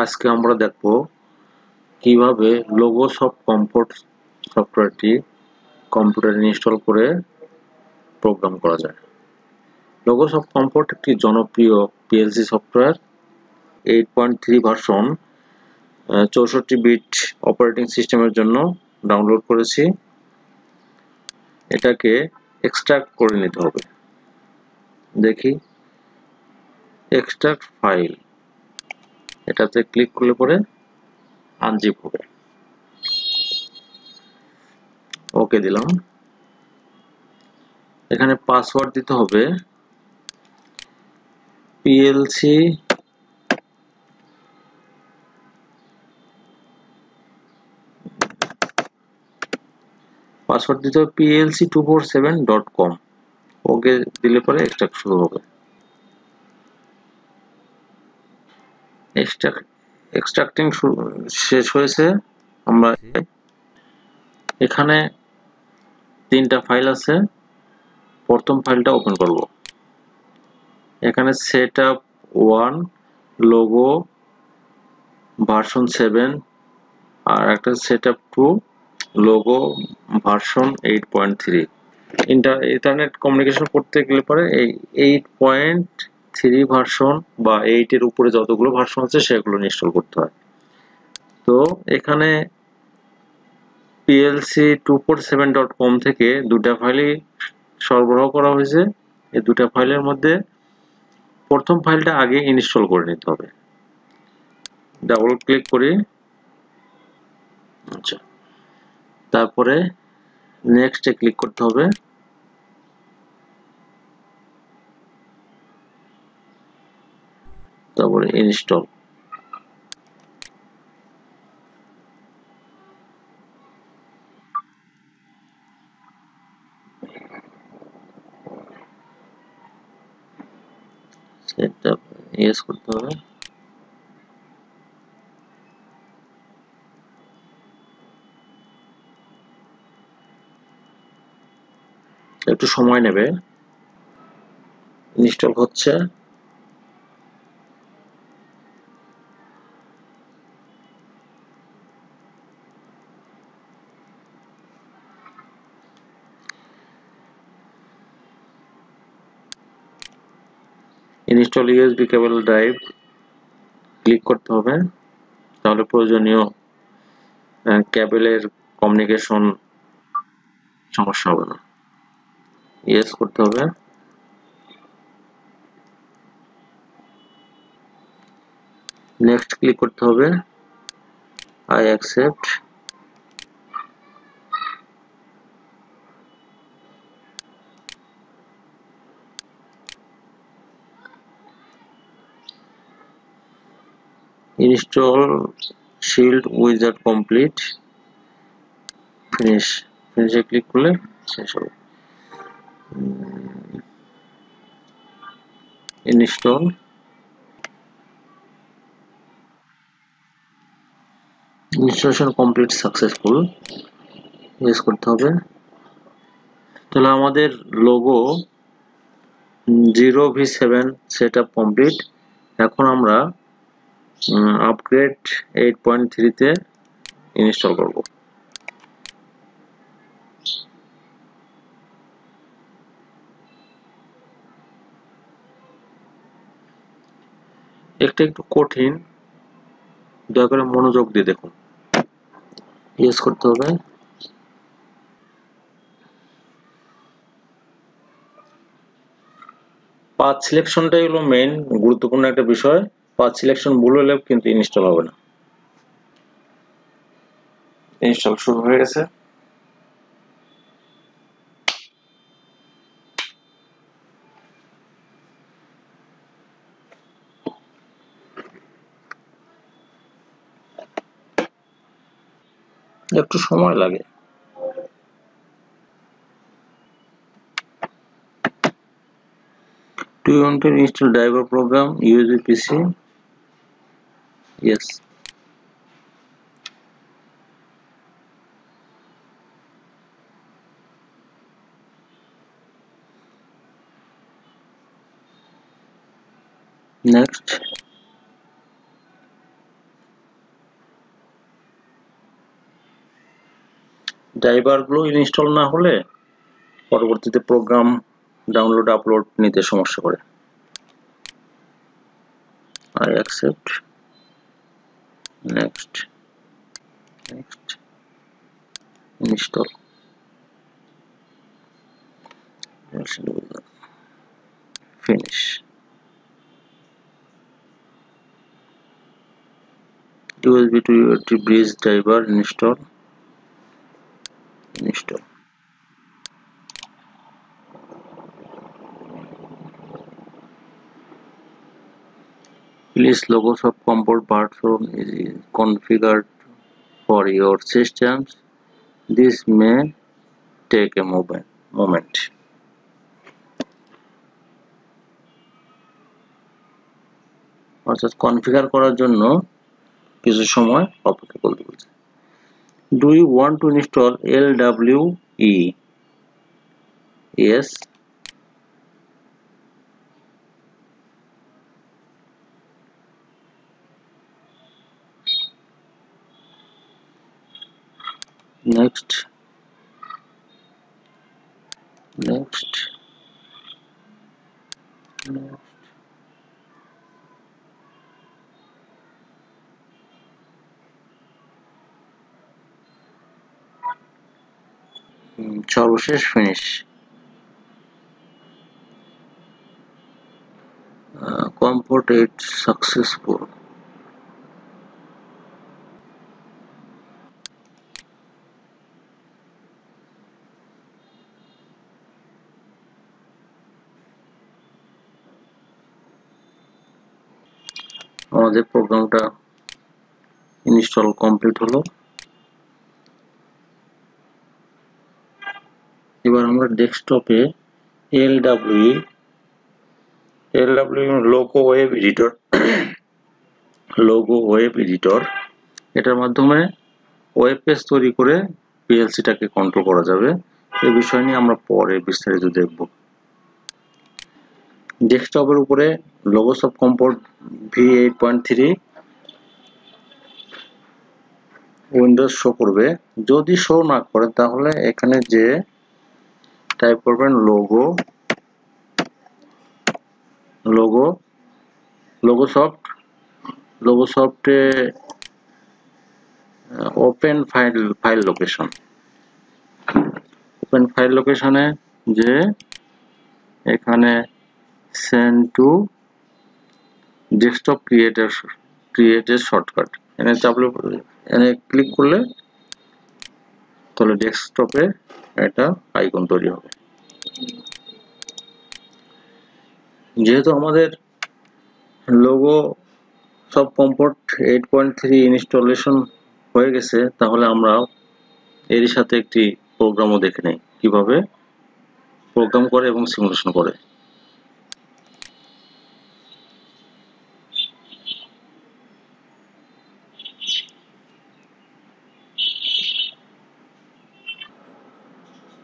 আজকে আমরা দেখব কিভাবে লোগোসফট কমফোর্ট সফটওয়্যারটি কম্পিউটারে ইনস্টল করে প্রোগ্রাম করা যায়। লোগোসফট কমফোর্ট একটি জনপ্রিয় PLC software. 8.3 version 64 bit operating সিস্টেমের জন্য ডাউনলোড করেছি। এটাকে এক্সট্রাক্ট করে নিতে হবে। দেখি, এক্সট্রাক্ট ফাইল, এটাতে ক্লিক করলে পরে আনজিপ হবে। ওকে দিলাম। এখানে পাসওয়ার্ড দিতে হবে পিএলসি পাসওয়ার্ড দিতে হবে plc247.com। ওকে দিলে পরে এক্সট্রাক্ট শুরু হবে। এক্সট্রাক্টিং শেষ হয়েছে। আমরা এখানে 3টা ফাইল আছে। প্রথম ফাইলটা ওপেন করব। এখানে সেটআপ 1 লোগো ভার্সন 7 আর একটা setup 2 logo version 8.3। Internet communication করতে গেলে পরে এই 8.3 ভার্সন বা 8 এর উপরে যতগুলো ভার্সন আছে সেগুলো ইনস্টল করতে হয়। তো এখানে plc247.com থেকে দুটা ফাইলই সরবরাহ করা হয়েছে। এই দুটা ফাইলের মধ্যে প্রথম ফাইলটা আগে ইনস্টল করে নিতে হবে। ডাবল ক্লিক করি। আচ্ছা, তারপরে নেক্সট এ ক্লিক করতে হবে। তারপরে ইনস্টল। সেটআপ ইয়েস করতে হবে। একটু সময় নেবে, ইনস্টল হচ্ছে। ইনস্টল ইউএসবি কেবল ড্রাইভ ক্লিক করতে হবে, তাহলে প্রয়োজনীয় কেবলের কমিউনিকেশন সমস্যা হবে না। ইয়েস করতে হবে। নেক্সট ক্লিক করতে হবে। I accept. Install shield wizard complete. ফিনিশে ক্লিক করলে শেষ হবে। Install. Installation complete successful. Yes করতে হবে। তাহলে আমাদের লোগো 0v7 সেটআপ কমপ্লিট। এখন আমরা আপগ্রেড 8.3 তে ইনস্টল করব। একটু কঠিন, দয়া করে মনোযোগ দিয়ে দেখুন। ইয়েস করতে হবে। পাথ সিলেকশনটাই হলো মেইন গুরুত্বপূর্ণ একটা বিষয়। পাথ সিলেকশন ভুল হলে কিন্তু ইনস্টল হবে না। ইনস্টল শুরু হয়ে গেছে। একটু সময় লাগে। Do you want to install driver program USB PC? Yes. Next. ড্রাইভারগুলো ইনস্টল না হলে পরবর্তীতে প্রোগ্রাম ডাউনলোড আপলোড নিতে সমস্যা করে। I accept, next, install, finish. USB to UART bridge driver install. Please logos of comport version is configured for your systems. This may take a moment. অর্থাৎ configure করার জন্য কিছু সময় অপেক্ষা করতে বলছে। Do you want to install LWE? Yes. Next. সর্বশেষ finish. Comport 8 successful. আমাদের প্রোগ্রামটা ইনস্টল কমপ্লিট হলো। এবার আমরা ডেস্কটপে LWE লোগো ওয়েব এডিটর এটার মাধ্যমে ওয়েব পেজ তৈরি করে পিএলসিটাকে কন্ট্রোল করা যাবে। এই বিষয় নিয়ে আমরা পরে বিস্তারিত দেখব। ডেস্কটপের উপরে logos of comfort V8.3 Windows show করবে। যদি শো না করে তাহলে এখানে যে টাইপ করবেন লোগোসফটে ওপেন ফাইল লোকেশনে যে এখানে সেন্ড টু ডেস্কটপ ক্রিয়েটের শর্টকাট এনে চাপলে এনে ক্লিক করলে তাহলে ডেস্কটপে একটা আইকন তৈরি হবে। যেহেতু আমাদের লোগো সব কম্পোর্ট 8.3 ইনস্টলেশন হয়ে গেছে, তাহলে আমরা এর সাথে একটি প্রোগ্রামও দেখে নেই কিভাবে প্রোগ্রাম করে এবং সিমুলেশন করে।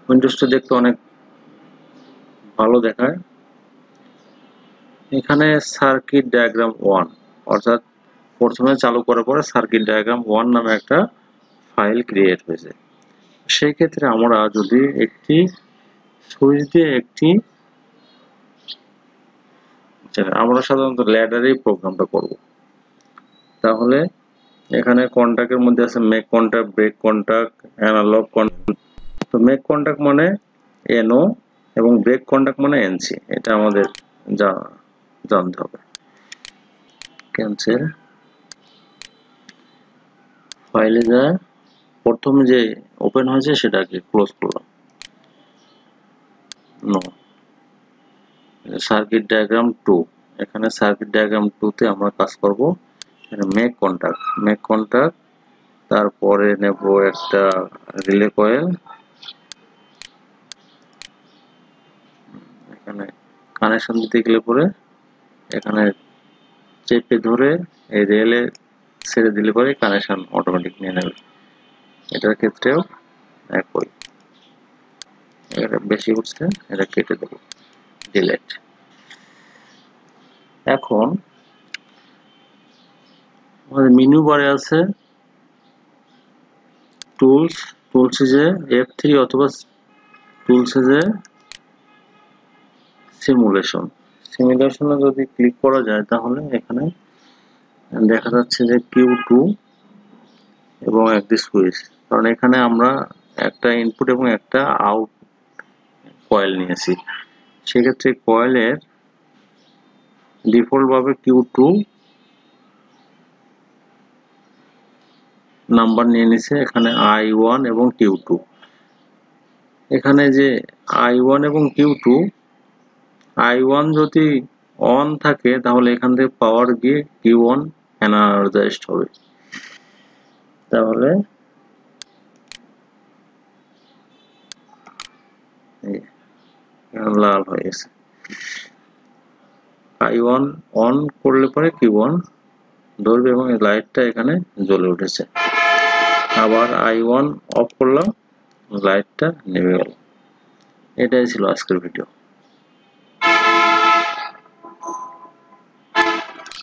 উইন্ডোজটা দেখতে অনেক ভালো দেখায়। এখানে সার্কিট ডায়াগ্রাম 1 অর্থাৎ প্রথমে চালু করার পরে সার্কিট ডায়াগ্রাম 1 নামে একটা ফাইল ক্রিয়েট হয়েছে। সেই ক্ষেত্রে আমরা যদি একটি সুইচ দিয়ে আমরা সাধারণত ল্যাডারে প্রোগ্রামটা করব, তাহলে এখানে কন্টাক্টের মধ্যে আছে make contact, break contact, analog contact. তো মেক কন্টাক্ট মানে NO এবং ব্রেক কন্টাক্ট মানে NC। এটা আমাদের জানতে হবে। ক্যান্সেল, ফাইলে যায় প্রথম যে ওপেন হয়েছে সেটাকে ক্লোজ করলাম। নো, সার্কিট ডায়াগ্রাম 2, এখানে সার্কিট ডায়াগ্রাম 2 তে আমরা কাজ করব। মেক কন্টাক্ট, তারপরে নেব একটা রিলে কয়েল, এখানে কানেকশন দিতে গেলে পরে এখানে চেপে ধরে এই রিলে ছেড়ে দিলে পরে কানেকশন অটোমেটিক নিয়ে নেবে। এটার ক্ষেত্রেও একই, এটা বেশি উঠছে, এটা কেটে দেবো, ডিলিট। এখন আমাদের মেনু বারে আছে টুলস, টুলসে যে F3 অথবা টুলসে যে সিমুলেশনে যদি ক্লিক করা যায় তাহলে এখানে দেখা যাচ্ছে যে Q2 এবং একটি সুইচ, কারণ এখানে আমরা একটা ইনপুট এবং একটা আউট কয়েল নিয়েছি। সেক্ষেত্রে কয়েলের ডিফল্ট ভাবে Q2 নাম্বার নিয়ে নিছে, এখানে I1 এবং Q2। এখানে যে I1 এবং Q2, I1 যদি অন থাকে তাহলে এখান থেকে পাওয়ার গিয়ে Q1 এনার্জাইজড হবে। তাহলে লাল হয়ে গেছে। I1 অন করলে পরে Q1 ধরবে এবং লাইটটা এখানে জ্বলে উঠেছে। আবার I1 অফ করলাম, লাইটটা নেমে গেল। এটাই ছিল আজকের ভিডিও।